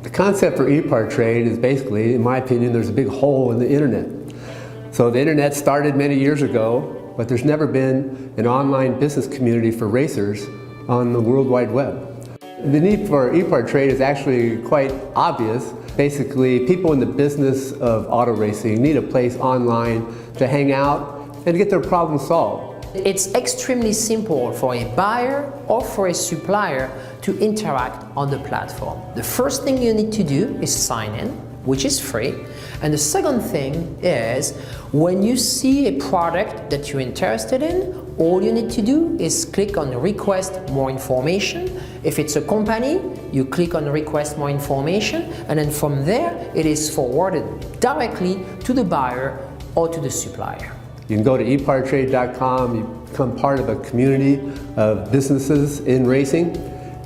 The concept for EPARTRADE is basically, in my opinion, there's a big hole in the internet. So the internet started many years ago, but there's never been an online business community for racers on the World Wide Web. The need for EPARTRADE is actually quite obvious. Basically, people in the business of auto racing need a place online to hang out and get their problems solved. It's extremely simple for a buyer or for a supplier to interact on the platform. The first thing you need to do is sign in, which is free. And the second thing is, when you see a product that you're interested in, all you need to do is click on request more information. If it's a company, you click on request more information, and then from there, it is forwarded directly to the buyer or to the supplier. You can go to epartrade.com, you become part of a community of businesses in racing,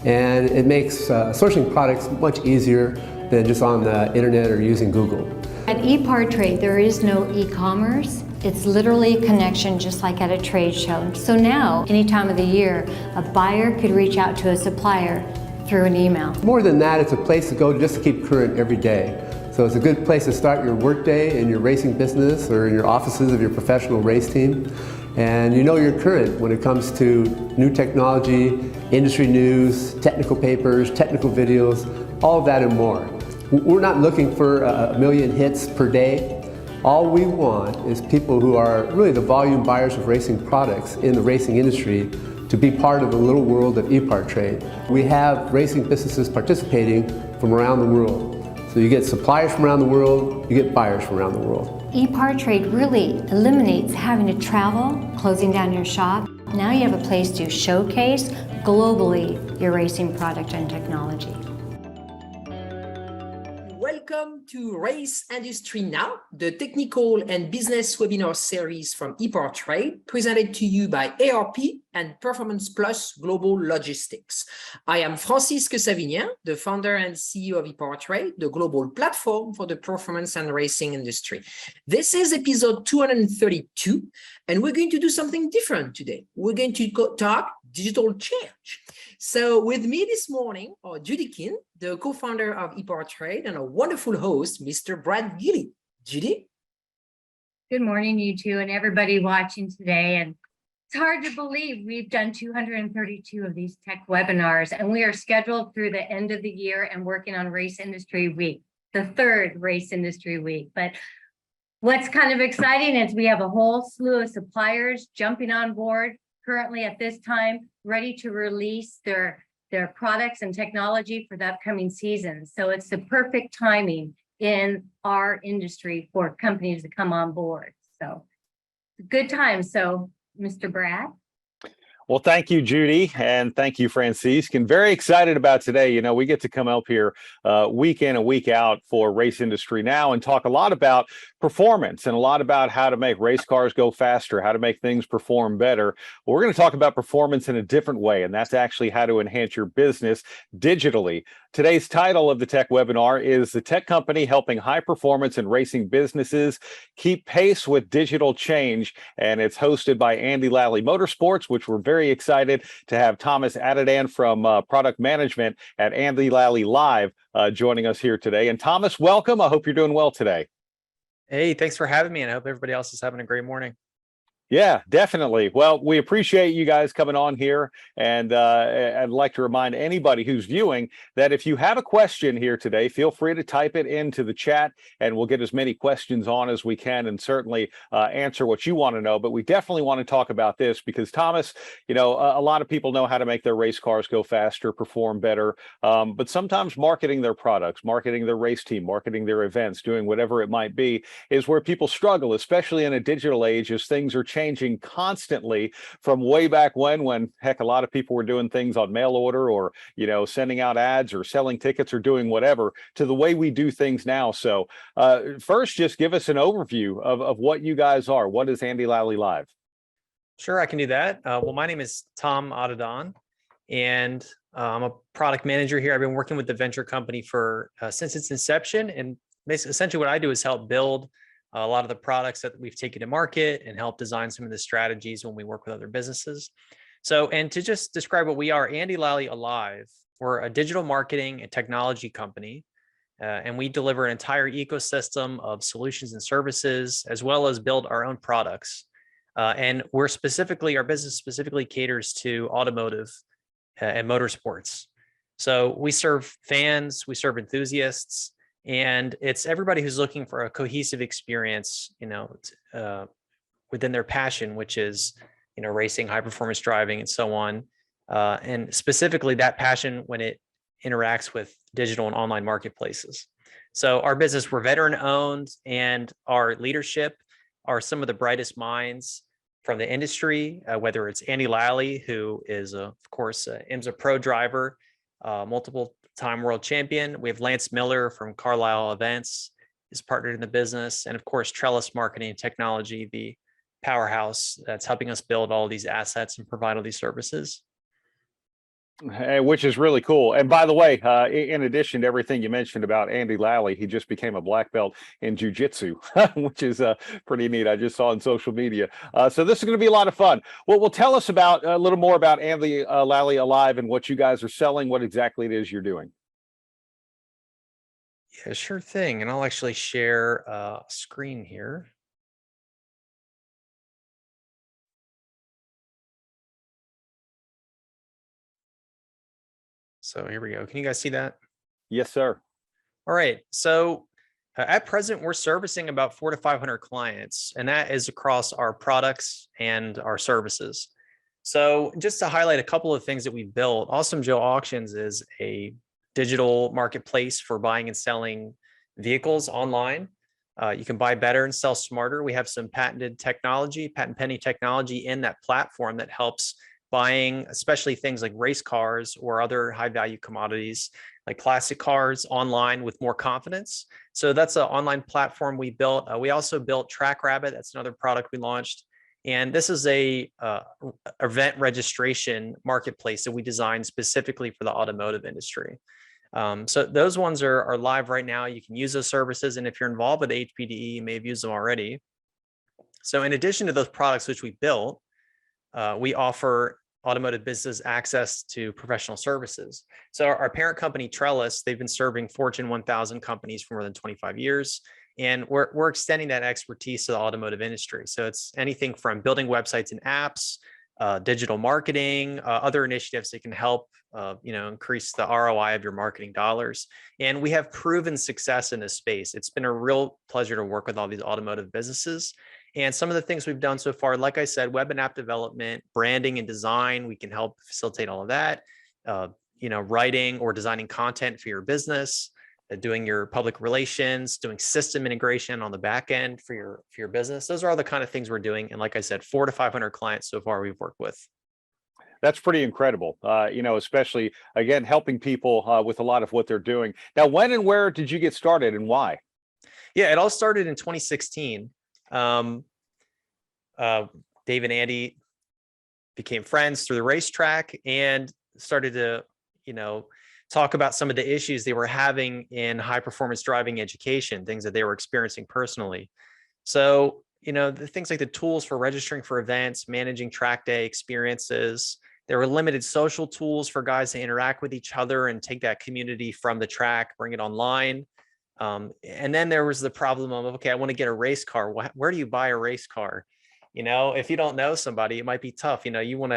and it makes sourcing products much easier than just on the internet or using Google. At EPARTRADE, there is no e-commerce. It's literally a connection just like at a trade show. So now, any time of the year, a buyer could reach out to a supplier through an email. More than that, it's a place to go just to keep current every day. So it's a good place to start your workday in your racing business or in your offices of your professional race team. And you know you're current when it comes to new technology, industry news, technical papers, technical videos, all of that and more. We're not looking for a million hits per day. All we want is people who are really the volume buyers of racing products in the racing industry to be part of the little world of EPARTRADE. We have racing businesses participating from around the world. So you get suppliers from around the world, you get buyers from around the world. EPARTRADE really eliminates having to travel, closing down your shop. Now you have a place to showcase globally your racing product and technology. Welcome to Race Industry Now, the technical and business webinar series from EPARTRADE, presented to you by ARP and Performance Plus Global Logistics. I am Francisque Savignan, the founder and CEO of EPARTRADE, the global platform for the performance and racing industry. This is episode 232, and we're going to do something different today. We're going to talk digital change. So with me this morning are Judy King, the co-founder of EPARTRADE, and a wonderful host, Mr. Brad Gilly. Judy? Good morning, you two, and everybody watching today. And it's hard to believe we've done 232 of these tech webinars, and we are scheduled through the end of the year and working on Race Industry Week, the third Race Industry Week. But what's kind of exciting is we have a whole slew of suppliers jumping on board currently at this time, ready to release their products and technology for the upcoming season. So it's the perfect timing in our industry for companies to come on board. So it's a good time. So Mr. Brad. Well, thank you, Judy, and thank you, Francisque. And very excited about today. You know, we get to come up here week in and week out for Race Industry Now and talk a lot about performance and a lot about how to make race cars go faster, how to make things perform better. Well, we're going to talk about performance in a different way, and that's actually how to enhance your business digitally. Today's title of the tech webinar is The Tech Company Helping High Performance and Racing Businesses Keep Pace with Digital Change, and it's hosted by Andy Lally Motorsports, which we're very excited to have Thomas Addidan from Product Management at Andy Lally Live joining us here today. And Thomas, welcome. I hope you're doing well today. Hey, thanks for having me, and I hope everybody else is having a great morning. Yeah, definitely. Well, we appreciate you guys coming on here, and I'd like to remind anybody who's viewing that if you have a question here today, feel free to type it into the chat, and we'll get as many questions on as we can, and certainly answer what you want to know. But we definitely want to talk about this because, Thomas, you know, a lot of people know how to make their race cars go faster, perform better, but sometimes marketing their products, marketing their race team, marketing their events, doing whatever it might be, is where people struggle, especially in a digital age as things are changing constantly from way back when heck, a lot of people were doing things on mail order or, you know, sending out ads or selling tickets or doing whatever to the way we do things now. So first, just give us an overview of what you guys are. What is Andy Lally Live? Sure, I can do that. Well, my name is Tom Addidan, and I'm a product manager here. I've been working with the venture company for since its inception, and basically, essentially what I do is help build a lot of the products that we've taken to market and help design some of the strategies when we work with other businesses. So, and to just describe what we are, Andy Lally Alive, we're a digital marketing and technology company And we deliver an entire ecosystem of solutions and services, as well as build our own products. And our business specifically caters to automotive and motorsports. So we serve fans, we serve enthusiasts, and it's everybody who's looking for a cohesive experience, within their passion, which is, racing, high performance driving, and so on. And specifically that passion when it interacts with digital and online marketplaces. So our business, we're veteran owned, and our leadership are some of the brightest minds from the industry, whether it's Andy Lally, who is, of course, IMSA Pro driver, multiple time world champion. We have Lance Miller from Carlisle Events, is partnered in the business. And of course, Trellis Marketing and Technology, the powerhouse that's helping us build all these assets and provide all these services. Which is really cool. And by the way, in addition to everything you mentioned about Andy Lally, he just became a black belt in jiu-jitsu, which is pretty neat. I just saw on social media. So this is going to be a lot of fun. Well, tell us about a little more about Andy Lally Alive and what you guys are selling, what exactly it is you're doing. Yeah, sure thing. And I'll actually share a screen here. So here we go. Can you guys see that? Yes, sir. All right. So at present, we're servicing about 400 to 500 clients, and that is across our products and our services. So just to highlight a couple of things that we've built, Awesome Joe Auctions is a digital marketplace for buying and selling vehicles online. You can buy better and sell smarter. We have some patent pending technology in that platform that helps buying, especially things like race cars or other high value commodities like classic cars online with more confidence. So that's an online platform we built. We also built TrackRabbit. That's another product we launched. And this is a event registration marketplace that we designed specifically for the automotive industry. So those ones are live right now. You can use those services. And if you're involved with HPDE, you may have used them already. So in addition to those products which we built, we offer automotive business access to professional services. So our parent company, Trellis, they've been serving Fortune 1000 companies for more than 25 years. And we're extending that expertise to the automotive industry. So it's anything from building websites and apps, digital marketing, other initiatives that can help increase the ROI of your marketing dollars. And we have proven success in this space. It's been a real pleasure to work with all these automotive businesses. And some of the things we've done so far, like I said, web and app development, branding and design, we can help facilitate all of that. Writing or designing content for your business, doing your public relations, doing system integration on the back end for your business. Those are all the kind of things we're doing. And like I said, 400 to 500 clients so far we've worked with. That's pretty incredible, especially, again, helping people with a lot of what they're doing. Now, when and where did you get started and why? Yeah, it all started in 2016. Dave and Andy became friends through the racetrack and started to, talk about some of the issues they were having in high performance driving education, things that they were experiencing personally. So, the things like the tools for registering for events, managing track day experiences, there were limited social tools for guys to interact with each other and take that community from the track, bring it online. And then there was the problem of, okay, I want to get a race car. Where do you buy a race car? If you don't know somebody, it might be tough. You want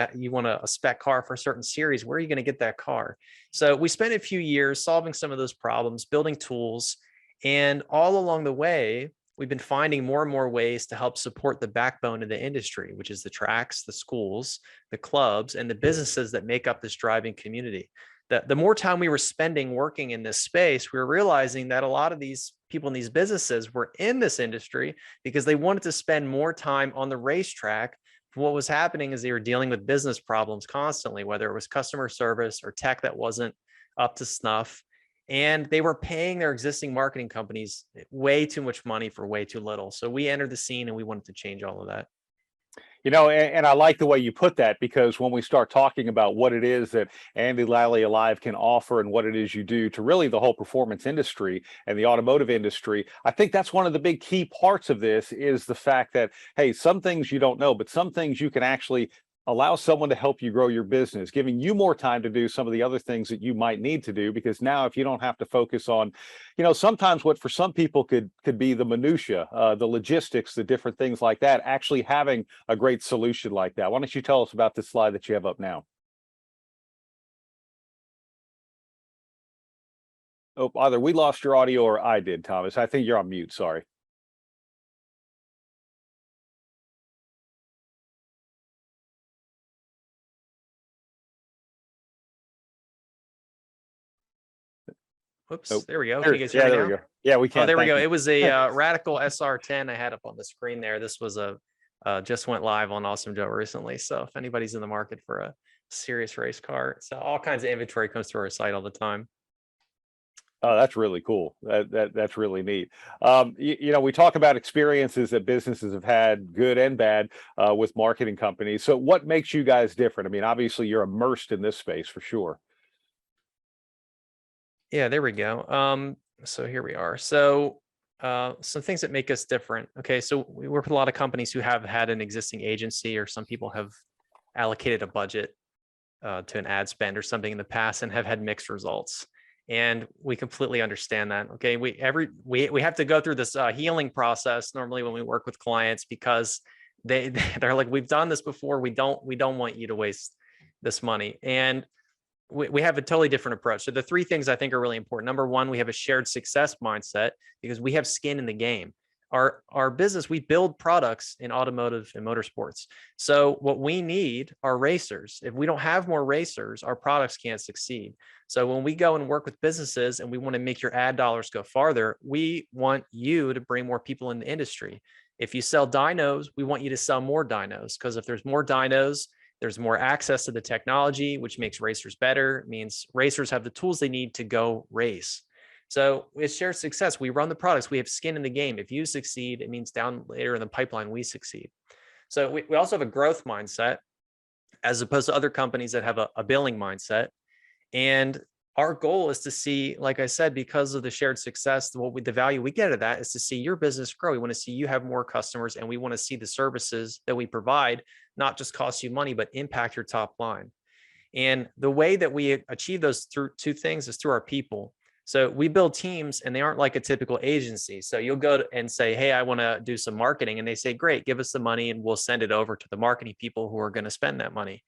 a spec car for a certain series. Where are you going to get that car? So we spent a few years solving some of those problems, building tools, and all along the way, we've been finding more and more ways to help support the backbone of the industry, which is the tracks, the schools, the clubs, and the businesses that make up this driving community. The more time we were spending working in this space, we were realizing that a lot of these people in these businesses were in this industry because they wanted to spend more time on the racetrack. What was happening is they were dealing with business problems constantly, whether it was customer service or tech that wasn't up to snuff. And they were paying their existing marketing companies way too much money for way too little. So we entered the scene and we wanted to change all of that. And I like the way you put that, because when we start talking about what it is that Andy Lally Alive can offer and what it is you do to really the whole performance industry and the automotive industry, I think that's one of the big key parts of this is the fact that, hey, some things you don't know, but some things you can actually allow someone to help you grow your business, giving you more time to do some of the other things that you might need to do. Because now, if you don't have to focus on, sometimes what for some people could be the minutia, the logistics, the different things like that, actually having a great solution like that. Why don't you tell us about this slide that you have up now? Oh, either we lost your audio or I did, Thomas. I think you're on mute. Sorry. Whoops, Oh, there we go. Can you guys hear yeah, me there now? we go. Yeah, we can. Oh, there we Thank go. you. It was a Radical SR10 I had up on the screen there. This was just went live on Awesome Joe recently. So if anybody's in the market for a serious race car, so all kinds of inventory comes to our site all the time. Oh, that's really cool. That's really neat. We talk about experiences that businesses have had, good and bad, with marketing companies. So what makes you guys different? I mean, obviously you're immersed in this space for sure. Yeah, there we go. So here we are. So some things that make us different. Okay, so we work with a lot of companies who have had an existing agency, or some people have allocated a budget to an ad spend or something in the past and have had mixed results. And we completely understand that. Okay, we have to go through this healing process normally when we work with clients, because they're like, we've done this before. We don't want you to waste this money. And we have a totally different approach. So the three things I think are really important. Number one, we have a shared success mindset, because we have skin in the game. Our business, we build products in automotive and motorsports. So what we need are racers. If we don't have more racers, our products can't succeed. So when we go and work with businesses and we want to make your ad dollars go farther, we want you to bring more people in the industry. If you sell dynos, we want you to sell more dynos, because if there's more dynos, there's more access to the technology, which makes racers better. It means racers have the tools they need to go race. So it's shared success. We run the products. We have skin in the game. If you succeed, it means down later in the pipeline, we succeed. So we also have a growth mindset, as opposed to other companies that have a billing mindset. And our goal is to see, like I said, because of the shared success, the value we get out of that is to see your business grow. We want to see you have more customers, and we want to see the services that we provide not just cost you money, but impact your top line. And the way that we achieve those through two things is through our people. So we build teams, and they aren't like a typical agency. So you'll go and say, hey, I want to do some marketing. And they say, great, give us the money and we'll send it over to the marketing people who are going to spend that money.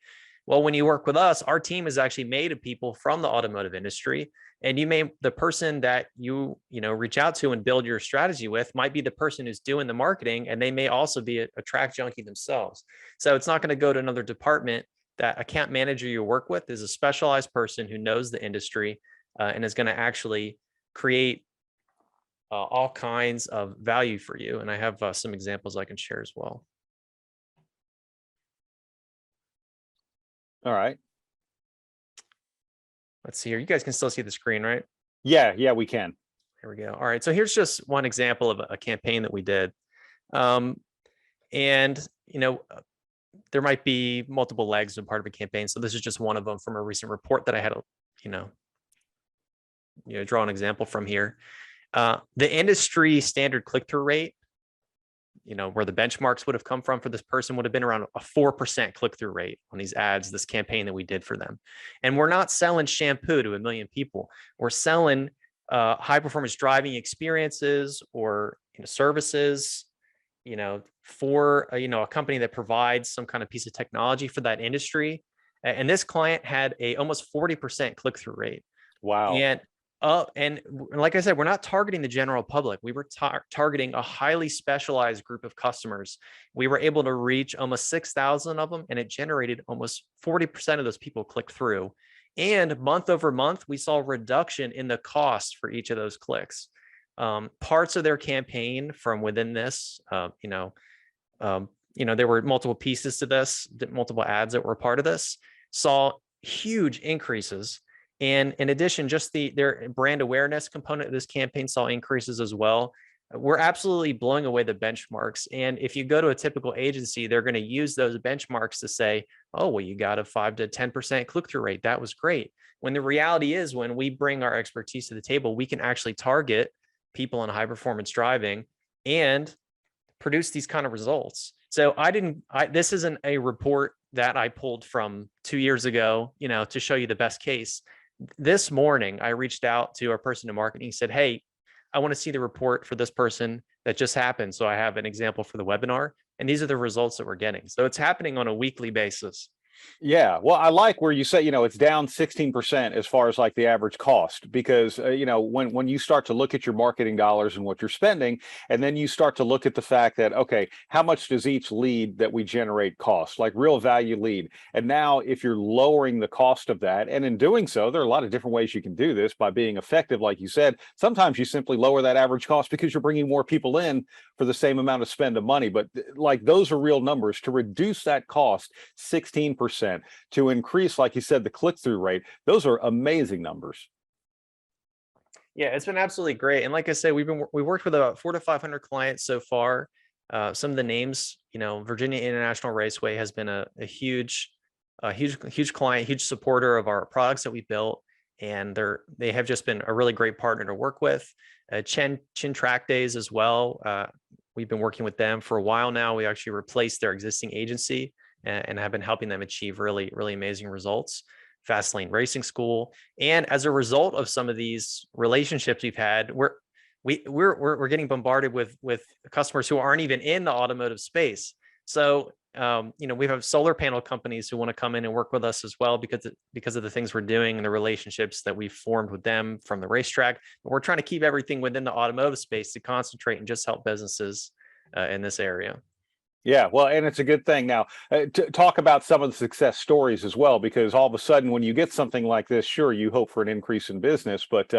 Well, when you work with us, our team is actually made of people from the automotive industry. And the person that you reach out to and build your strategy with might be the person who's doing the marketing, and they may also be a track junkie themselves. So it's not going to go to another department. That account manager you work with is a specialized person who knows the industry and is going to actually create all kinds of value for you. And I have some examples I can share as well. All right. Let's see here. You guys can still see the screen, right? Yeah, we can. There we go. All right. So here's just one example of a campaign that we did. And, there might be multiple legs in part of a campaign. So this is just one of them from a recent report that I had to, draw an example from here. The industry standard click-through rate, where the benchmarks would have come from for this person, would have been around a 4% click-through rate on these ads, this campaign that we did for them. And we're not selling shampoo to 1 million people. We're selling high performance driving experiences or services, for a company that provides some kind of piece of technology for that industry. And this client had a almost 40% click-through rate. Wow. And like I said, we're not targeting the general public. We were targeting a highly specialized group of customers. We were able to reach almost 6,000 of them, and it generated almost 40% of those people click through. And month over month, we saw a reduction in the cost for each of those clicks. Parts of their campaign from within this, there were multiple pieces to this, multiple ads that were a part of this, saw huge increases. And in addition, just their brand awareness component of this campaign saw increases as well. We're absolutely blowing away the benchmarks. And if you go to a typical agency, they're going to use those benchmarks to say, oh, well, you got a 5 to 10% click-through rate. That was great. When the reality is, when we bring our expertise to the table, we can actually target people in high performance driving and produce these kind of results. So this isn't a report that I pulled from 2 years ago, to show you the best case. This morning, I reached out to our person in marketing, said, hey, I want to see the report for this person that just happened. So I have an example for the webinar, and these are the results that we're getting. So it's happening on a weekly basis. Yeah, well, I like where you say, it's down 16% as far as like the average cost, because when you start to look at your marketing dollars and what you're spending, and then you start to look at the fact that, okay, how much does each lead that we generate cost, like real value lead? And now if you're lowering the cost of that, and in doing so, there are a lot of different ways you can do this by being effective, like you said. Sometimes you simply lower that average cost because you're bringing more people in for the same amount of spend of money. But like those are real numbers. To reduce that cost 16%, to increase, like you said, the click-through rate, those are amazing numbers. Yeah, it's been absolutely great. And like I said, we worked with about 400 to 500 clients so far. Some of the names, Virginia International Raceway has been a huge client, huge supporter of our products that we built. And they have just been a really great partner to work with. Chin Track Days as well. We've been working with them for a while now. We actually replaced their existing agency and have been helping them achieve really, really amazing results. Fastlane Racing School. And as a result of some of these relationships we've had, we're getting bombarded with customers who aren't even in the automotive space. So we have solar panel companies who want to come in and work with us as well because of the things we're doing and the relationships that we've formed with them from the racetrack. But we're trying to keep everything within the automotive space to concentrate and just help businesses in this area. Yeah, well, and it's a good thing. Now, to talk about some of the success stories as well, because all of a sudden when you get something like this, sure, you hope for an increase in business, but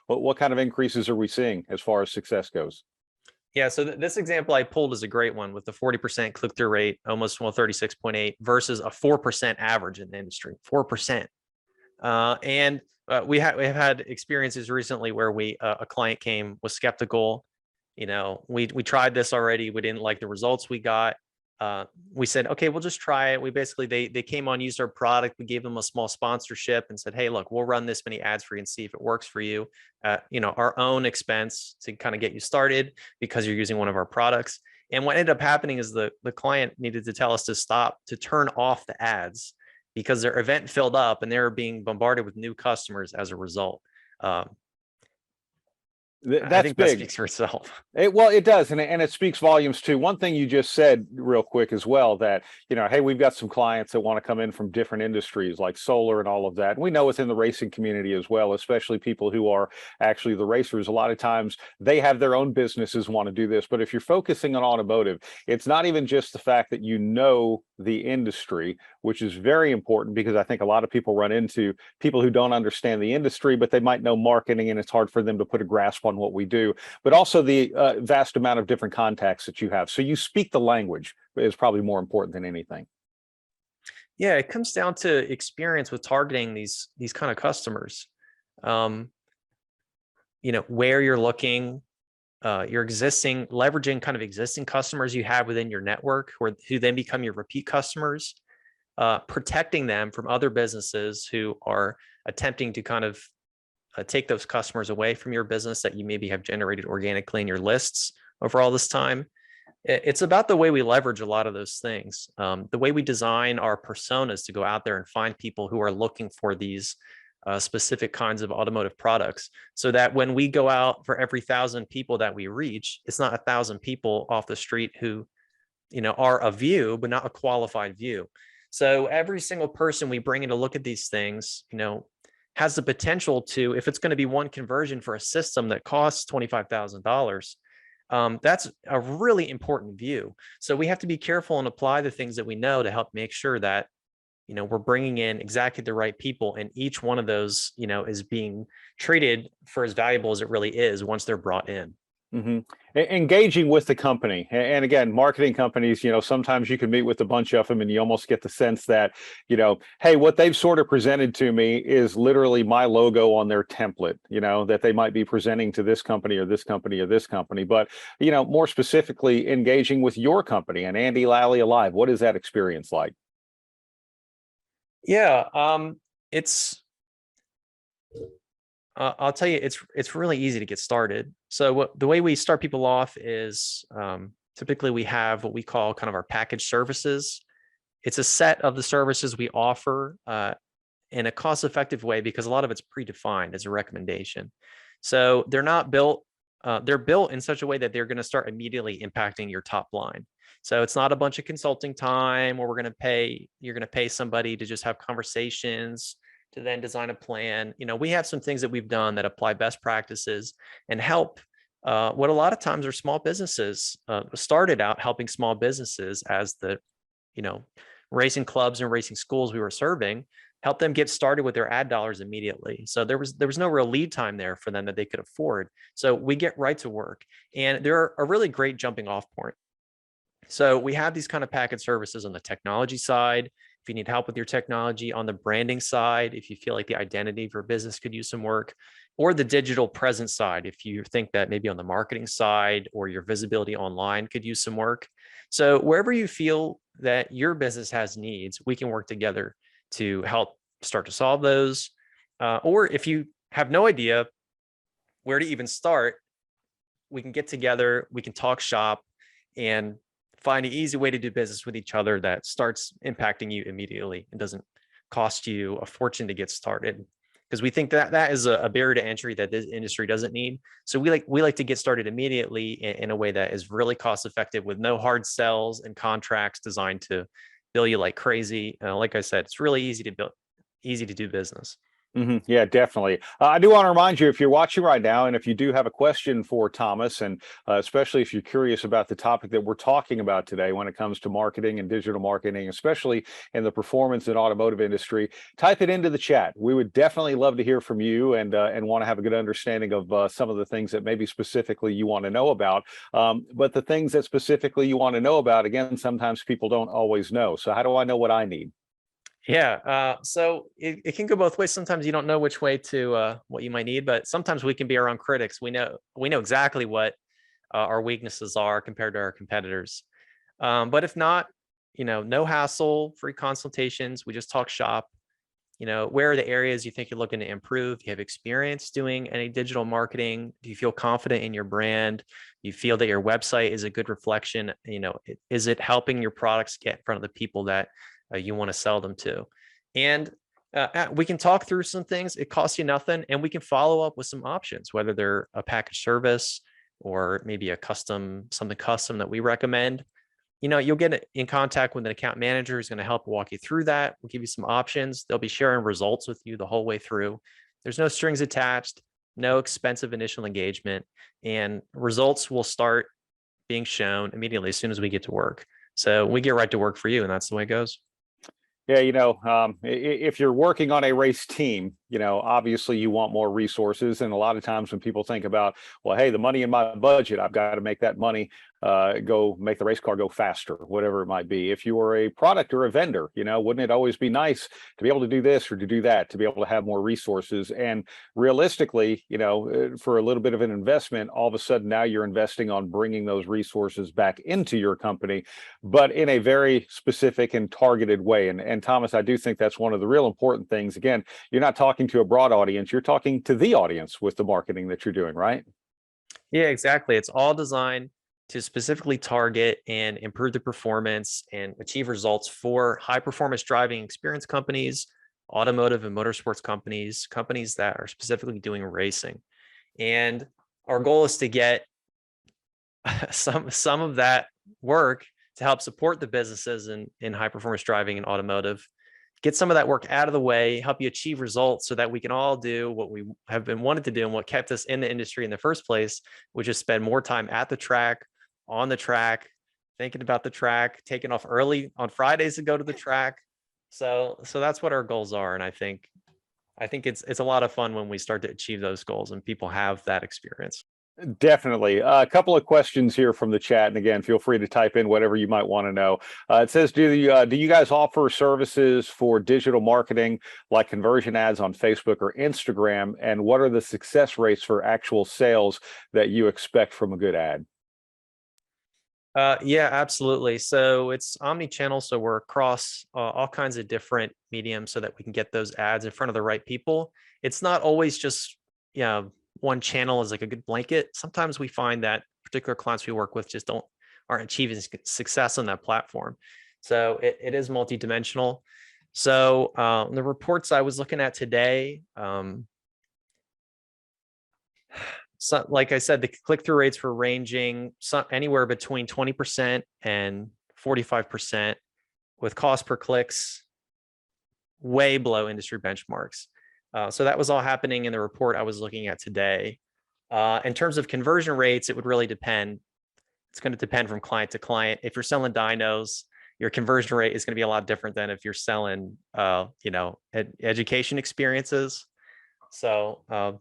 what kind of increases are we seeing as far as success goes? Yeah, so this example I pulled is a great one with the 40% click-through rate, almost 36.8 versus a 4% average in the industry, 4%. We have had experiences recently where a client was skeptical. We tried this already. We didn't like the results we got. We said, okay, we'll just try it. They came on, used our product. We gave them a small sponsorship and said, hey, look, we'll run this many ads for you and see if it works for you. Our own expense to kind of get you started because you're using one of our products. And what ended up happening is the client needed to tell us to turn off the ads because their event filled up and they were being bombarded with new customers as a result. That's I think big. that speaks for itself. Well, it does, and it speaks volumes too. One thing you just said real quick as well, that hey, we've got some clients that want to come in from different industries like solar and all of that. And we know within the racing community as well, especially people who are actually the racers, a lot of times they have their own businesses, want to do this. But if you're focusing on automotive, it's not even just the fact that the industry, which is very important, because I think a lot of people run into people who don't understand the industry, but they might know marketing, and it's hard for them to put a grasp on what we do, but also the vast amount of different contacts that you have. So you speak the language is probably more important than anything. Yeah, it comes down to experience with targeting these kind of customers. Where you're looking, leveraging kind of existing customers you have within your network, who then become your repeat customers, protecting them from other businesses who are attempting to kind of take those customers away from your business that you maybe have generated organically in your lists over all this time. It's about the way we leverage a lot of those things, the way we design our personas to go out there and find people who are looking for these specific kinds of automotive products, so that when we go out, for every 1,000 people that we reach, it's not 1,000 people off the street who are a view, but not a qualified view. So every single person we bring in to look at these things, has the potential to, if it's going to be one conversion for a system that costs $25,000, that's a really important view. So we have to be careful and apply the things that we know to help make sure that, we're bringing in exactly the right people, and each one of those, is being treated for as valuable as it really is once they're brought in. Mm-hmm. Engaging with the company. And again, marketing companies, sometimes you can meet with a bunch of them and you almost get the sense that, hey, what they've sort of presented to me is literally my logo on their template, that they might be presenting to this company or this company or this company. But, more specifically, engaging with your company and Andy Lally Alive, what is that experience like? Yeah, I'll tell you, it's really easy to get started. So the way we start people off is typically we have what we call kind of our package services. it's a set of the services we offer in a cost-effective way, because a lot of it's predefined as a recommendation. So they're not built, they're built in such a way that they're going to start immediately impacting your top line. So it's not a bunch of consulting time where you're going to pay somebody to just have conversations to then design a plan. We have some things that we've done that apply best practices and help what a lot of times are small businesses. Started out helping small businesses as the, racing clubs and racing schools we were serving, help them get started with their ad dollars immediately. So there was no real lead time there for them that they could afford. So we get right to work, and they're a really great jumping off point. So we have these kind of package services on the technology side. If you need help with your technology, on the branding side, if you feel like the identity of your business could use some work, or the digital presence side, if you think that maybe on the marketing side or your visibility online could use some work. So wherever you feel that your business has needs, we can work together to help start to solve those. Or if you have no idea where to even start, we can get together, we can talk shop, and find an easy way to do business with each other that starts impacting you immediately and doesn't cost you a fortune to get started. Because we think that that is a barrier to entry that this industry doesn't need. So we like to get started immediately in a way that is really cost effective, with no hard sells and contracts designed to bill you like crazy. Like I said, it's really easy to do business. Yeah, definitely. I do want to remind you, if you're watching right now, and if you do have a question for Thomas, and especially if you're curious about the topic that we're talking about today when it comes to marketing and digital marketing, especially in the performance and automotive industry, type it into the chat. We would definitely love to hear from you, and want to have a good understanding of some of the things that maybe specifically you want to know about. But the things that specifically you want to know about, again, sometimes people don't always know. So how do I know what I need? Yeah, so it can go both ways. Sometimes you don't know which way to what you might need, but sometimes we can be our own critics. We know exactly what our weaknesses are compared to our competitors. But if not, no hassle, free consultations. We just talk shop. Where are the areas you think you're looking to improve? Do you have experience doing any digital marketing? Do you feel confident in your brand? Do you feel that your website is a good reflection? Is it helping your products get in front of the people that you want to sell them to? And we can talk through some things. It costs you nothing, and we can follow up with some options, whether they're a package service or maybe something custom that we recommend. You'll get in contact with an account manager who's going to help walk you through that. We'll give you some options. They'll be sharing results with you the whole way through. There's no strings attached, no expensive initial engagement, and results will start being shown immediately as soon as we get to work. So we get right to work for you, and that's the way it goes. Yeah, if you're working on a race team, obviously you want more resources. And a lot of times when people think about, well, hey, the money in my budget, I've got to make that money go make the race car go faster, whatever it might be. If you are a product or a vendor, wouldn't it always be nice to be able to do this or to do that, to be able to have more resources? And realistically, for a little bit of an investment, all of a sudden now you're investing on bringing those resources back into your company, but in a very specific and targeted way. And Thomas, I do think that's one of the real important things. Again, you're not talking to a broad audience, you're talking to the audience with the marketing that you're doing, right? Yeah, exactly. It's all designed to specifically target and improve the performance and achieve results for high performance driving experience companies, automotive and motorsports companies that are specifically doing racing. And our goal is to get some of that work to help support the businesses in high performance driving and automotive, get some of that work out of the way, help you achieve results so that we can all do what we have been wanted to do and what kept us in the industry in the first place, which is spend more time at the track, on the track, thinking about the track, taking off early on Fridays to go to the track. So that's what our goals are. And I think it's a lot of fun when we start to achieve those goals and people have that experience. Definitely. A couple of questions here from the chat. And again, feel free to type in whatever you might want to know. It says, do you guys offer services for digital marketing like conversion ads on Facebook or Instagram? And what are the success rates for actual sales that you expect from a good ad? Yeah, absolutely. So it's omni-channel. So we're across all kinds of different mediums so that we can get those ads in front of the right people. It's not always just, one channel is like a good blanket. Sometimes we find that particular clients we work with just aren't achieving success on that platform. So it is multidimensional. So the reports I was looking at today, so like I said, the click-through rates were ranging anywhere between 20% and 45%, with cost per clicks way below industry benchmarks. So that was all happening in the report I was looking at today. In terms of conversion rates, it would really depend. It's going to depend from client to client. If you're selling dynos, your conversion rate is going to be a lot different than if you're selling, education experiences. So,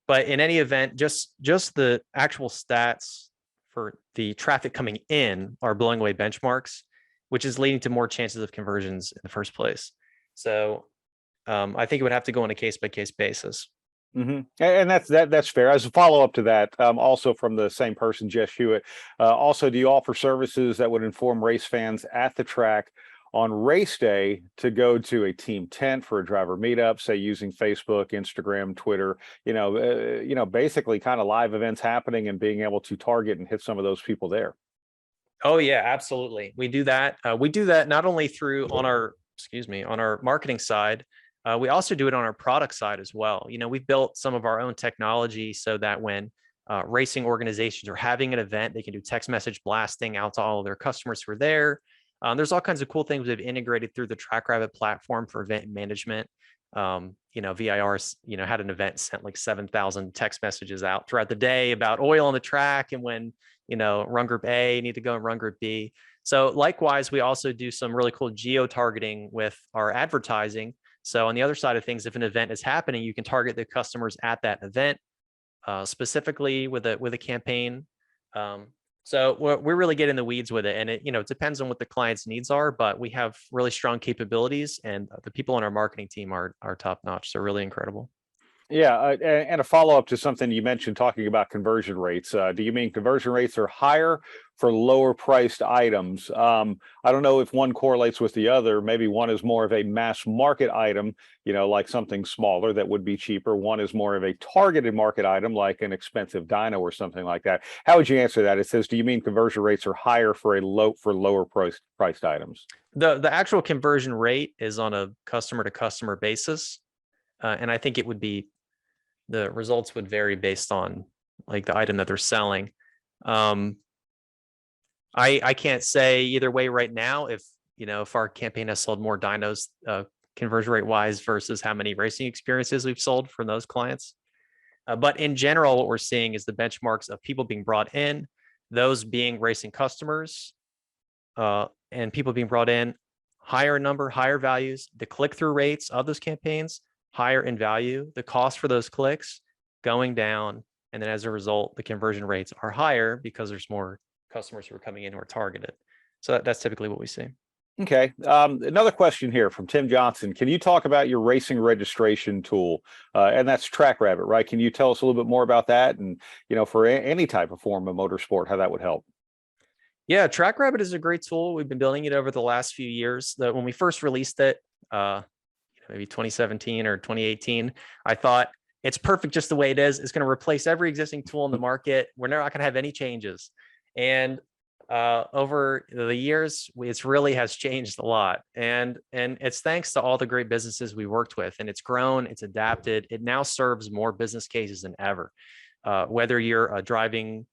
but in any event, just the actual stats for the traffic coming in are blowing away benchmarks, which is leading to more chances of conversions in the first place. So I think it would have to go on a case-by-case basis. And that's fair. As a follow-up to that, also from the same person, Jess Hewitt, also, do you offer services that would inform race fans at the track on race day to go to a team tent for a driver meetup, say using Facebook, Instagram, Twitter, basically kind of live events happening and being able to target and hit some of those people there? Oh yeah, absolutely. We do that. We do that not only through on our marketing side. We also do it on our product side as well. We've built some of our own technology so that when racing organizations are having an event, they can do text message blasting out to all of their customers who are there. There's all kinds of cool things we've integrated through the TrackRabbit platform for event management. VIRs, had an event, sent like 7,000 text messages out throughout the day about oil on the track and when, run group A need to go in run group B. So likewise, we also do some really cool geo-targeting with our advertising. So on the other side of things, if an event is happening, you can target the customers at that event, specifically with a campaign. So we're really getting in the weeds with it, and it depends on what the client's needs are, but we have really strong capabilities, and the people on our marketing team are top notch. So really incredible. Yeah, and a follow-up to something you mentioned, talking about conversion rates. Do you mean conversion rates are higher for lower priced items? I don't know if one correlates with the other. Maybe one is more of a mass market item, like something smaller that would be cheaper. One is more of a targeted market item, like an expensive dyno or something like that. How would you answer that? It says, do you mean conversion rates are higher for lower priced items? The actual conversion rate is on a customer to customer basis. And I think the results would vary based on like the item that they're selling. I can't say either way right now if our campaign has sold more dynos conversion rate wise versus how many racing experiences we've sold from those clients. But in general, what we're seeing is the benchmarks of people being brought in, those being racing customers, and people being brought in, higher number, higher values, the click-through rates of those campaigns higher in value, the cost for those clicks going down, and then as a result, the conversion rates are higher because there's more customers who are coming in who are targeted. So that's typically what we see. Okay. Another question here from Tim Johnson. Can you talk about your racing registration tool? And that's TrackRabbit, right? Can you tell us a little bit more about that? And, for any type of form of motorsport, how that would help? Yeah, TrackRabbit is a great tool. We've been building it over the last few years. When we first released it, maybe 2017 or 2018, I thought it's perfect just the way it is. It's going to replace every existing tool in the market. We're not going to have any changes. And over the years, it really has changed a lot. And it's thanks to all the great businesses we worked with. And it's grown, it's adapted. It now serves more business cases than ever. Whether you're driving,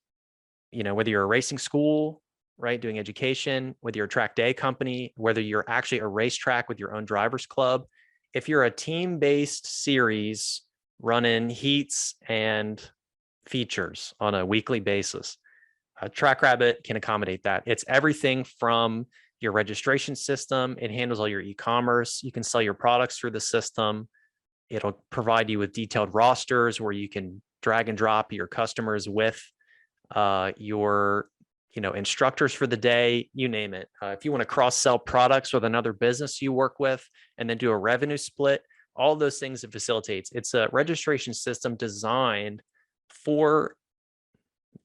whether you're a racing school, right, doing education, whether you're a track day company, whether you're actually a racetrack with your own drivers club, if you're a team-based series running heats and features on a weekly basis, TrackRabbit can accommodate that. It's everything from your registration system. It handles all your e-commerce. You can sell your products through the system. It'll provide you with detailed rosters where you can drag and drop your customers with your instructors for the day, you name it. If you want to cross-sell products with another business you work with and then do a revenue split, all those things it facilitates. It's a registration system designed for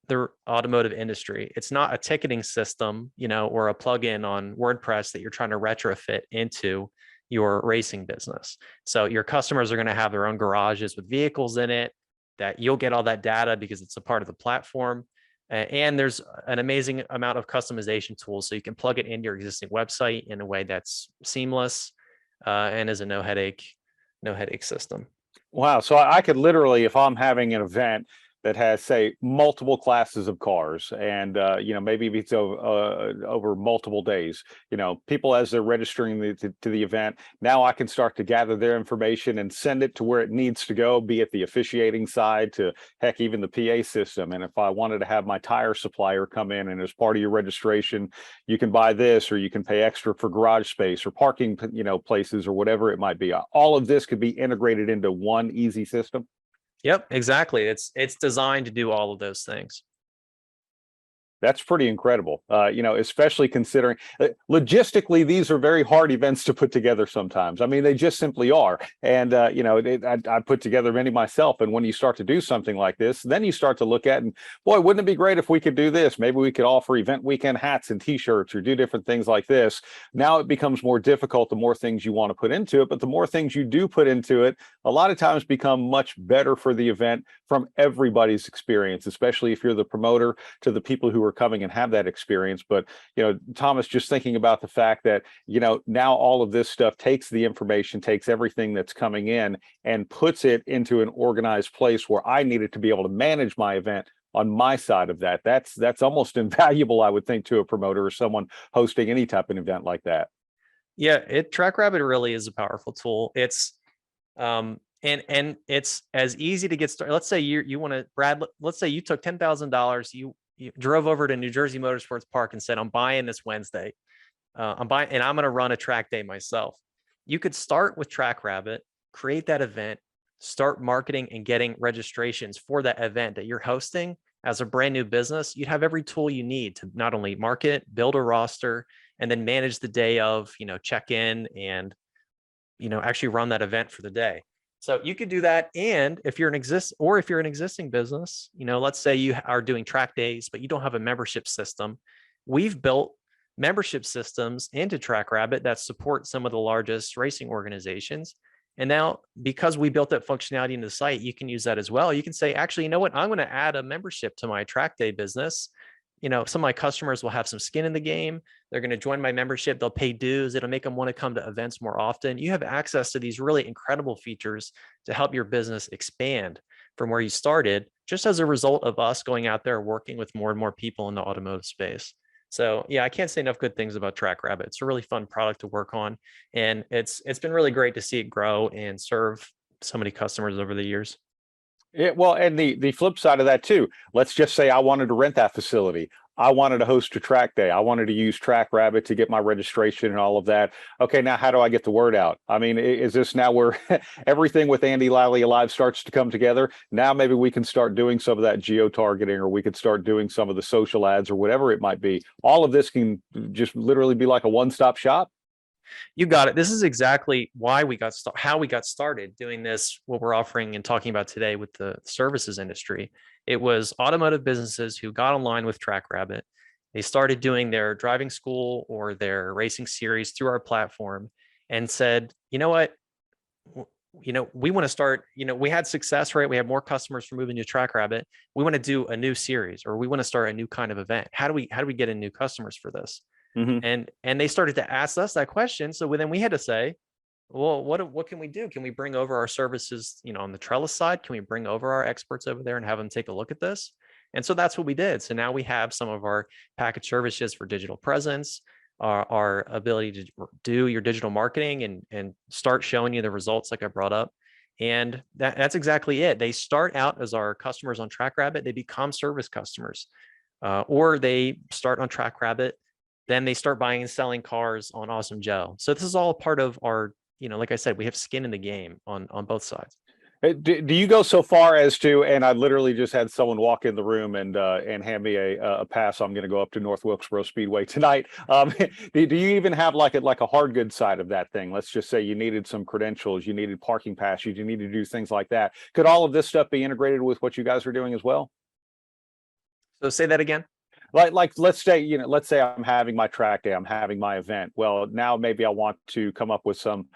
the automotive industry. It's not a ticketing system, or a plugin on WordPress that you're trying to retrofit into your racing business. So your customers are going to have their own garages with vehicles in it, that you'll get all that data because it's a part of the platform. And there's an amazing amount of customization tools. So you can plug it into your existing website in a way that's seamless and is a no headache system. Wow. So I could literally, if I'm having an event that has, say, multiple classes of cars, and maybe if it's over multiple days, people as they're registering to the event, now I can start to gather their information and send it to where it needs to go, be it the officiating side to, heck, even the PA system. And if I wanted to have my tire supplier come in, and as part of your registration, you can buy this, or you can pay extra for garage space or parking, places, or whatever it might be. All of this could be integrated into one easy system. Yep, exactly. It's designed to do all of those things. That's pretty incredible, especially considering logistically, these are very hard events to put together sometimes. I mean, they just simply are. And, I put together many myself. And when you start to do something like this, then you start to look at, and boy, wouldn't it be great if we could do this? Maybe we could offer event weekend hats and T-shirts or do different things like this. Now it becomes more difficult the more things you want to put into it. But the more things you do put into it, a lot of times become much better for the event from everybody's experience, especially if you're the promoter to the people who are coming and have that experience. But Thomas, just thinking about the fact that now all of this stuff takes the information, takes everything that's coming in and puts it into an organized place where I needed to be able to manage my event on my side of that. That's almost invaluable, I would think, to a promoter or someone hosting any type of event like that. Yeah, TrackRabbit really is a powerful tool. It's and it's as easy to get started. Let's say you want to, Brad, let's say you took $10,000, you drove over to New Jersey Motorsports Park and said, I'm buying this Wednesday. I'm buying, and I'm going to run a track day myself. You could start with TrackRabbit, create that event, start marketing and getting registrations for that event that you're hosting. As a brand new business, you'd have every tool you need to not only market, build a roster, and then manage the day of, check in and, actually run that event for the day. So you could do that. And if you're an existing business, let's say you are doing track days, but you don't have a membership system. We've built membership systems into TrackRabbit that support some of the largest racing organizations. And now, because we built that functionality into the site, you can use that as well. You can say, actually, you know what? I'm going to add a membership to my track day business. Some of my customers will have some skin in the game. They're going to join my membership. They'll pay dues. It'll make them want to come to events more often. You have access to these really incredible features to help your business expand from where you started, just as a result of us going out there working with more and more people in the automotive space. So yeah, I can't say enough good things about TrackRabbit. It's a really fun product to work on. And it's been really great to see it grow and serve so many customers over the years. Yeah, well, and the flip side of that too, let's just say I wanted to rent that facility. I wanted to host a track day. I wanted to use TrackRabbit to get my registration and all of that. Okay, now how do I get the word out? I mean, is this now where everything with Andy Lally Alive starts to come together? Now maybe we can start doing some of that geo-targeting, or we could start doing some of the social ads or whatever it might be. All of this can just literally be like a one-stop shop. You got it. This is exactly why how we got started doing this, what we're offering and talking about today with the services industry. It was automotive businesses who got online with TrackRabbit. They started doing their driving school or their racing series through our platform and said, you know what? We want to start, we had success, right? We have more customers from moving to TrackRabbit. We want to do a new series, or we want to start a new kind of event. How do we get in new customers for this? Mm-hmm. And they started to ask us that question. So then we had to say, well, what can we do? Can we bring over our services, on the Trellis side? Can we bring over our experts over there and have them take a look at this? And so that's what we did. So now we have some of our package services for digital presence, our ability to do your digital marketing and start showing you the results like I brought up. And that's exactly it. They start out as our customers on TrackRabbit. They become service customers, or they start on TrackRabbit. Then they start buying and selling cars on Awesome Joe. So this is all part of our, like I said, we have skin in the game on both sides. Do you go so far as to, and I literally just had someone walk in the room and hand me a pass. I'm going to go up to North Wilkesboro Speedway tonight. Do you even have like a hard goods side of that thing? Let's just say you needed some credentials, you needed parking passes, you need to do things like that. Could all of this stuff be integrated with what you guys are doing as well? So say that again. Like let's say I'm having my track day, I'm having my event. Well, now maybe I want to come up with some,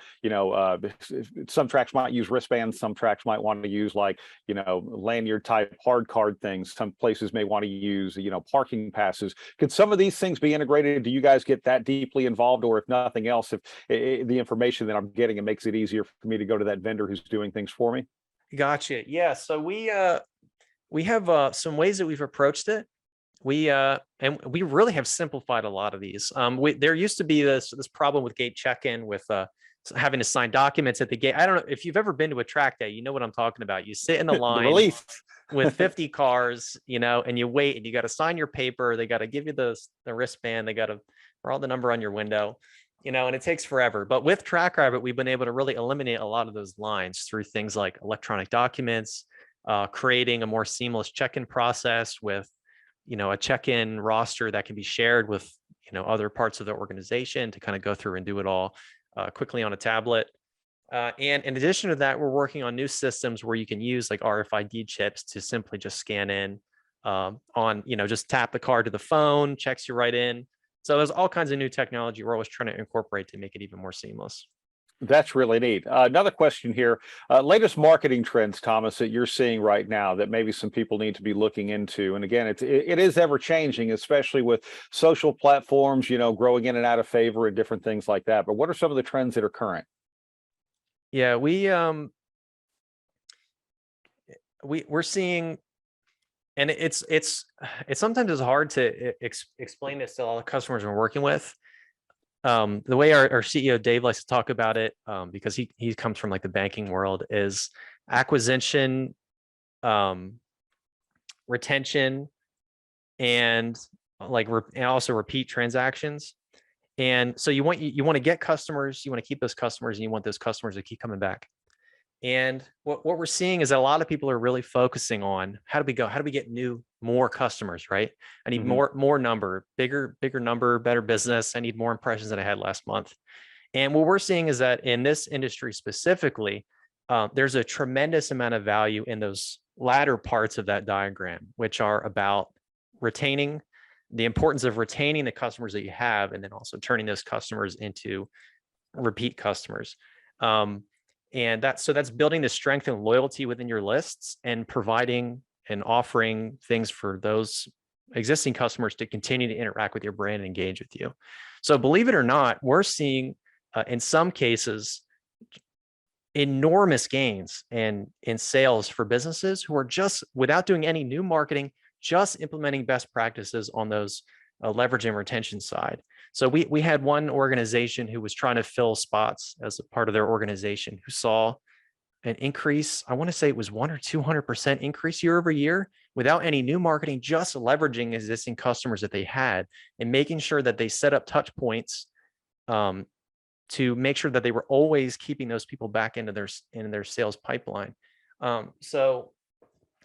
some tracks might use wristbands, some tracks might want to use like, lanyard type hard card things. Some places may want to use, parking passes. Could some of these things be integrated? Do you guys get that deeply involved? Or if nothing else, if the information that I'm getting, it makes it easier for me to go to that vendor who's doing things for me? Gotcha. Yeah. So we have some ways that we've approached it. And we really have simplified a lot of these. There used to be this problem with gate check-in with having to sign documents at the gate. I don't know if you've ever been to a track day, you know what I'm talking about. You sit in the line Relief. with 50 cars, and you wait and you got to sign your paper. They got to give you the wristband. They got to draw the number on your window, and it takes forever. But with TrackRabbit, we've been able to really eliminate a lot of those lines through things like electronic documents, creating a more seamless check-in process with a check-in roster that can be shared with, other parts of the organization to kind of go through and do it all quickly on a tablet. And in addition to that, we're working on new systems where you can use like RFID chips to simply just scan in just tap the card to the phone, checks you right in. So there's all kinds of new technology we're always trying to incorporate to make it even more seamless. That's really neat. Another question here, latest marketing trends, Thomas, that you're seeing right now that maybe some people need to be looking into. And again, it is ever changing, especially with social platforms, growing in and out of favor and different things like that. But what are some of the trends that are current? Yeah, we're seeing, and it's sometimes hard to explain this to all the customers we're working with. The way our CEO Dave likes to talk about it, because he comes from like the banking world, is acquisition, retention, and and also repeat transactions. And so you want to get customers, you want to keep those customers, and you want those customers to keep coming back. And what we're seeing is that a lot of people are really focusing on how do we get more customers, right? I need more number, bigger number, better business. I need more impressions than I had last month. And what we're seeing is that in this industry specifically, there's a tremendous amount of value in those latter parts of that diagram, which are about the importance of retaining the customers that you have, and then also turning those customers into repeat customers. And that's building the strength and loyalty within your lists and providing and offering things for those existing customers to continue to interact with your brand and engage with you. So believe it or not, we're seeing in some cases enormous gains in sales for businesses who are just, without doing any new marketing, just implementing best practices on those leverage and retention side. So we had one organization who was trying to fill spots as a part of their organization who saw an increase. I want to say it was 100 or 200% increase year over year without any new marketing, just leveraging existing customers that they had and making sure that they set up touch points to make sure that they were always keeping those people back into their sales pipeline. So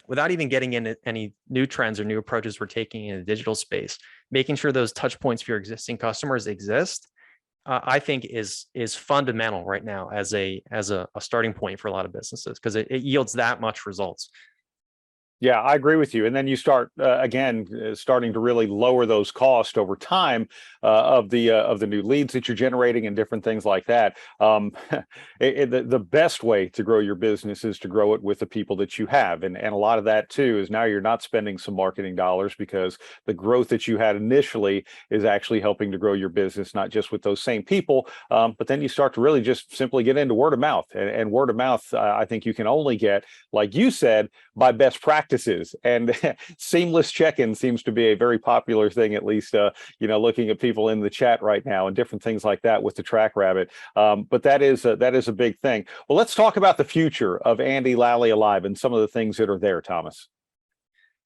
without even getting into any new trends or new approaches we're taking in the digital space, making sure those touch points for your existing customers exist, I think is fundamental right now as a starting point for a lot of businesses, because it yields that much results. Yeah, I agree with you. And then you start starting to really lower those costs over time of the new leads that you're generating and different things like that. The best way to grow your business is to grow it with the people that you have, and a lot of that too is now you're not spending some marketing dollars because the growth that you had initially is actually helping to grow your business, not just with those same people, but then you start to really just simply get into word of mouth, and word of mouth. I think you can only get, like you said, by best practices, and seamless check-in seems to be a very popular thing, at least looking at people in the chat right now and different things like that with the TrackRabbit. But that is a big thing. Well, let's talk about the future of Andy Lally Alive and some of the things that are there, Thomas.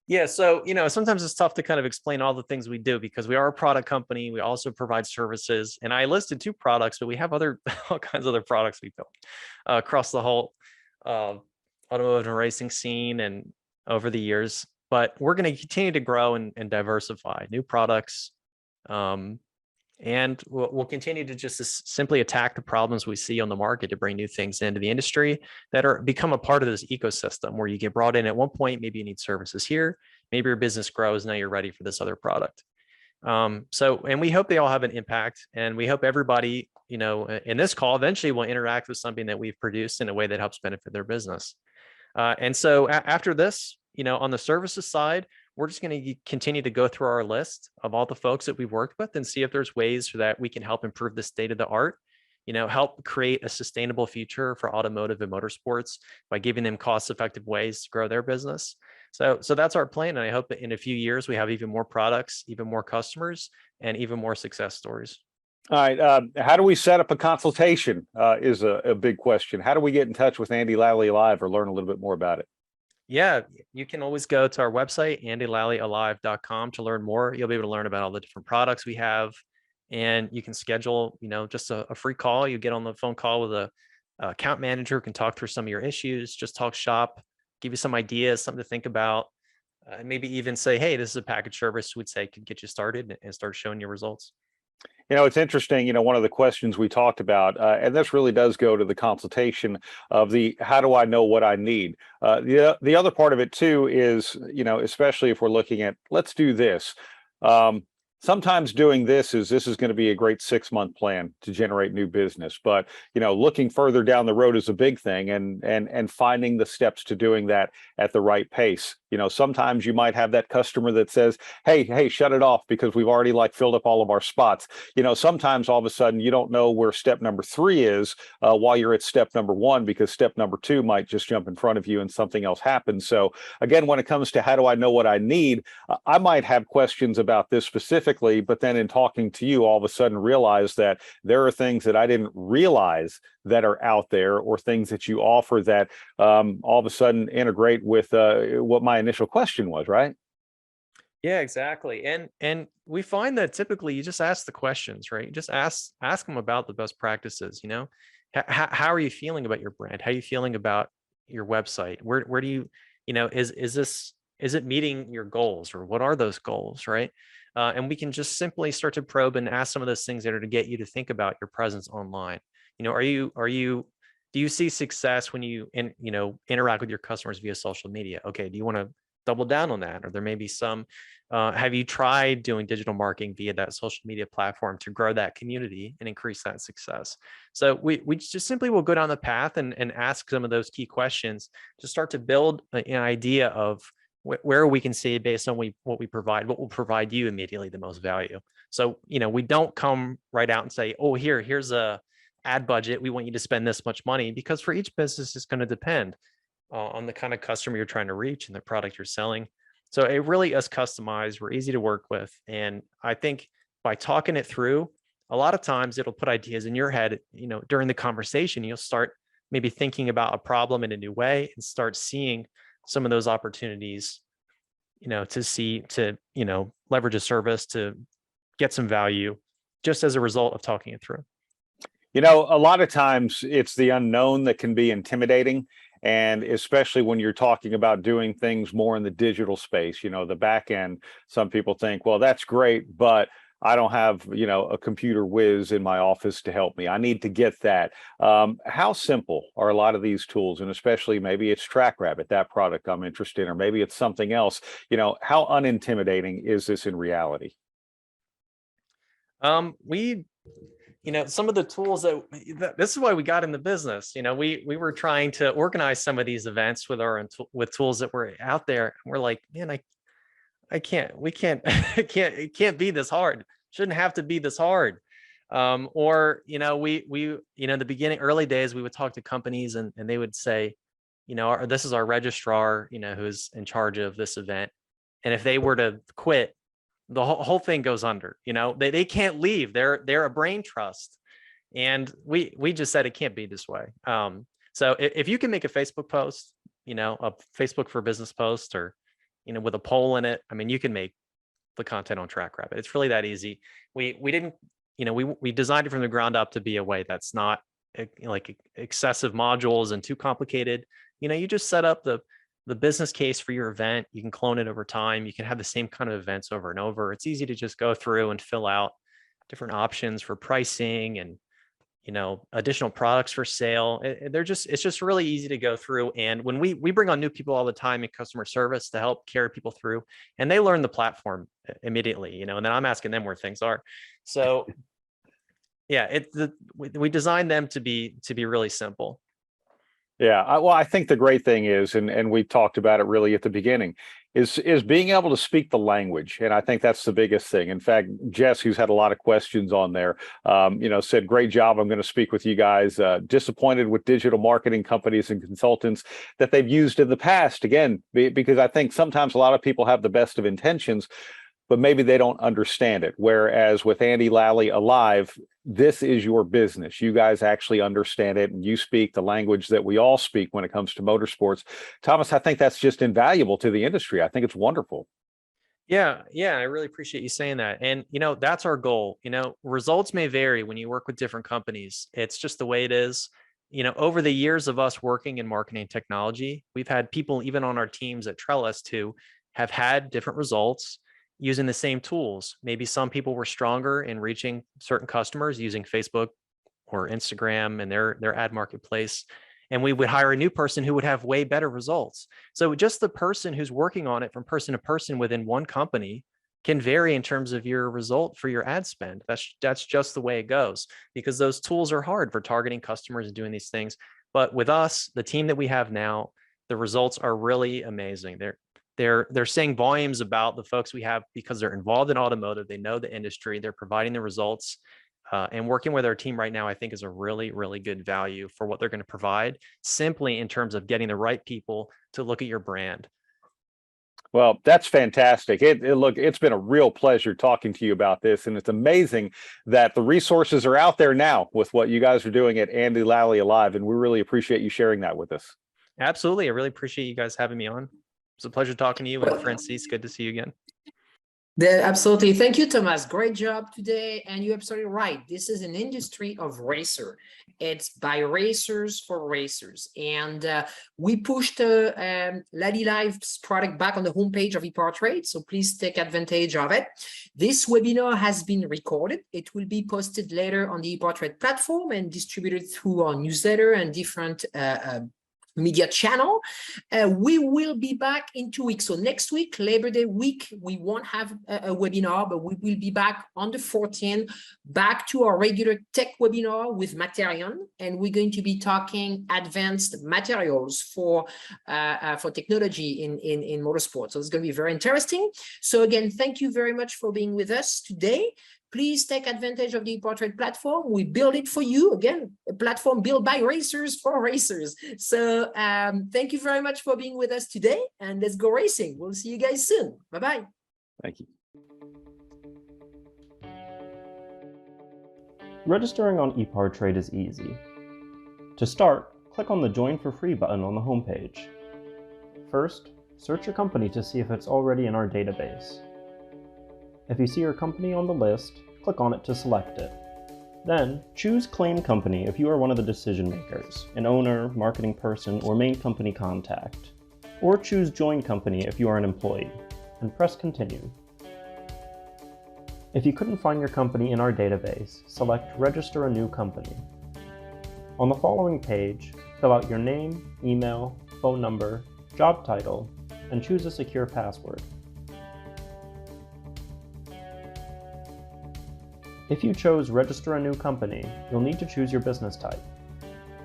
Yeah, so sometimes it's tough to kind of explain all the things we do because we are a product company. We also provide services, and I listed 2 products, but we have all kinds of other products we built across the whole automotive and racing scene and over the years. But we're going to continue to grow and diversify new products, and we'll continue to just simply attack the problems we see on the market to bring new things into the industry that become a part of this ecosystem where you get brought in at one point. Maybe you need services here, maybe your business grows, now you're ready for this other product. And we hope they all have an impact, and we hope everybody, in this call eventually will interact with something that we've produced in a way that helps benefit their business. And so after this, on the services side, we're just going to continue to go through our list of all the folks that we've worked with and see if there's ways that we can help improve the state of the art, help create a sustainable future for automotive and motorsports by giving them cost-effective ways to grow their business. So that's our plan. And I hope that in a few years, we have even more products, even more customers, and even more success stories. All right. How do we set up a consultation is a big question. How do we get in touch with Andy Lally Alive or learn a little bit more about it? Yeah, you can always go to our website, andylallyalive.com, to learn more. You'll be able to learn about all the different products we have, and you can schedule, just a free call. You get on the phone call with a account manager, can talk through some of your issues, just talk shop, give you some ideas, something to think about, and maybe even say, hey, this is a package service we'd say could get you started and start showing you results. It's interesting, one of the questions we talked about, and this really does go to the consultation of the, how do I know what I need? The other part of it too is, especially if we're looking at, let's do this. Sometimes doing this is going to be a great 6-month plan to generate new business, but looking further down the road is a big thing, and finding the steps to doing that at the right pace. Sometimes you might have that customer that says, hey, shut it off because we've already filled up all of our spots. Sometimes all of a sudden you don't know where step number 3 is while you're at step number 1, because step number 2 might just jump in front of you and something else happens. So again, when it comes to how do I know what I need, I might have questions about this specifically, but then in talking to you, all of a sudden realize that there are things that I didn't realize that are out there, or things that you offer that all of a sudden integrate with what my initial question was, right? Yeah, exactly. And we find that typically you just ask the questions, right? You just ask them about the best practices. How are you feeling about your brand? How are you feeling about your website? Where do you, is it meeting your goals, or what are those goals, right? And we can just simply start to probe and ask some of those things that are to get you to think about your presence online. Do you see success when you interact with your customers via social media? Okay, do you want to double down on that? Or there may be some, have you tried doing digital marketing via that social media platform to grow that community and increase that success? So we just simply will go down the path and ask some of those key questions to start to build an idea of where we can see, based on what we provide, what will provide you immediately the most value. So, we don't come right out and say, oh, here's a ad budget, we want you to spend this much money, because for each business it's going to depend on the kind of customer you're trying to reach and the product you're selling. So it really is customized. We're easy to work with. And I think by talking it through, a lot of times it'll put ideas in your head. During the conversation, you'll start maybe thinking about a problem in a new way and start seeing some of those opportunities, to leverage a service, to get some value just as a result of talking it through. A lot of times it's the unknown that can be intimidating. And especially when you're talking about doing things more in the digital space, the back end, some people think, well, that's great, but I don't have, a computer whiz in my office to help me. I need to get that. How simple are a lot of these tools? And especially maybe it's TrackRabbit, that product I'm interested in, or maybe it's something else. How unintimidating is this in reality? Some of the tools this is why we got in the business. We were trying to organize some of these events with tools that were out there. And we're like, man, it can't be this hard. Shouldn't have to be this hard. In the beginning, early days, we would talk to companies and they would say, this is our registrar, who's in charge of this event. And if they were to quit, the whole thing goes under. They can't leave. They're a brain trust. And we just said it can't be this way. So if you can make a Facebook post, a Facebook for Business post, or with a poll in it, you can make the content on TrackRabbit. It's really that easy. We didn't, we designed it from the ground up to be a way that's not like excessive modules and too complicated. You just set up the business case for your event. You can clone it over time. You can have the same kind of events over and over. It's easy to just go through and fill out different options for pricing and additional products for sale. It's just really easy to go through. And when we bring on new people all the time in customer service to help carry people through, and they learn the platform immediately, and then I'm asking them where things are. So yeah, we designed them to be really simple. Yeah, well, I think the great thing is, and we talked about it really at the beginning, is being able to speak the language, and I think that's the biggest thing. In fact, Jess, who's had a lot of questions on there, said, "Great job. I'm going to speak with you guys. Disappointed with digital marketing companies and consultants that they've used in the past." Again, because I think sometimes a lot of people have the best of intentions, but maybe they don't understand it. Whereas with Andy Lally Alive, this is your business. You guys actually understand it, and you speak the language that we all speak when it comes to motorsports. Thomas, I think that's just invaluable to the industry. I think it's wonderful. Yeah, I really appreciate you saying that. And, that's our goal. Results may vary when you work with different companies. It's just the way it is. Over the years of us working in marketing technology, we've had people even on our teams at Trellis who have had different results using the same tools. Maybe some people were stronger in reaching certain customers using Facebook or Instagram and their ad marketplace. And we would hire a new person who would have way better results. So just the person who's working on it from person to person within one company can vary in terms of your result for your ad spend. That's just the way it goes, because those tools are hard for targeting customers and doing these things. But with us, the team that we have now, the results are really amazing. They're saying volumes about the folks we have because they're involved in automotive. They know the industry. They're providing the results. And working with our team right now, I think, is a really, really good value for what they're going to provide, simply in terms of getting the right people to look at your brand. Well, that's fantastic. Look, it's been a real pleasure talking to you about this. And it's amazing that the resources are out there now with what you guys are doing at Andy Lally Alive. And we really appreciate you sharing that with us. Absolutely. I really appreciate you guys having me on. It's a pleasure talking to you. And Francis, good to see you again. Absolutely. Thank you, Thomas. Great job today. And you're absolutely right. This is an industry of racer. It's by racers for racers. And we pushed Lally Live's product back on the homepage of EPARTRADE. So please take advantage of it. This webinar has been recorded. It will be posted later on the EPARTRADE platform and distributed through our newsletter and different media channel. We will be back in 2 weeks. So next week, Labor Day week, we won't have a webinar, but we will be back on the 14th, back to our regular tech webinar with Materion. And we're going to be talking advanced materials for technology in motorsports. So it's going to be very interesting. So again, thank you very much for being with us today. Please take advantage of the EPARTRADE platform. We build it for you. Again, a platform built by racers for racers. So thank you very much for being with us today, and let's go racing. We'll see you guys soon. Bye-bye. Thank you. Registering on EPARTRADE is easy. To start, click on the Join for Free button on the homepage. First, search your company to see if it's already in our database. If you see your company on the list, click on it to select it. Then, choose Claim Company if you are one of the decision makers, an owner, marketing person, or main company contact. Or choose Join Company if you are an employee, and press Continue. If you couldn't find your company in our database, select Register a New Company. On the following page, fill out your name, email, phone number, job title, and choose a secure password. If you chose Register a New Company, you'll need to choose your business type.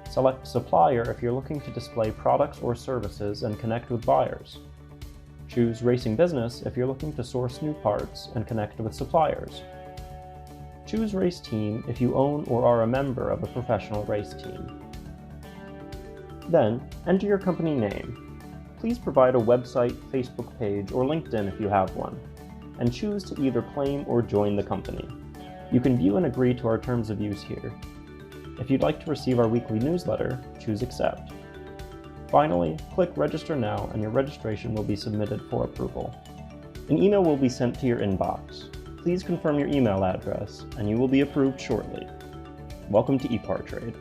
Select Supplier if you're looking to display products or services and connect with buyers. Choose Racing Business if you're looking to source new parts and connect with suppliers. Choose Race Team if you own or are a member of a professional race team. Then, enter your company name. Please provide a website, Facebook page, or LinkedIn if you have one, and choose to either claim or join the company. You can view and agree to our terms of use here. If you'd like to receive our weekly newsletter, choose Accept. Finally, click Register Now and your registration will be submitted for approval. An email will be sent to your inbox. Please confirm your email address and you will be approved shortly. Welcome to EPARTRADE.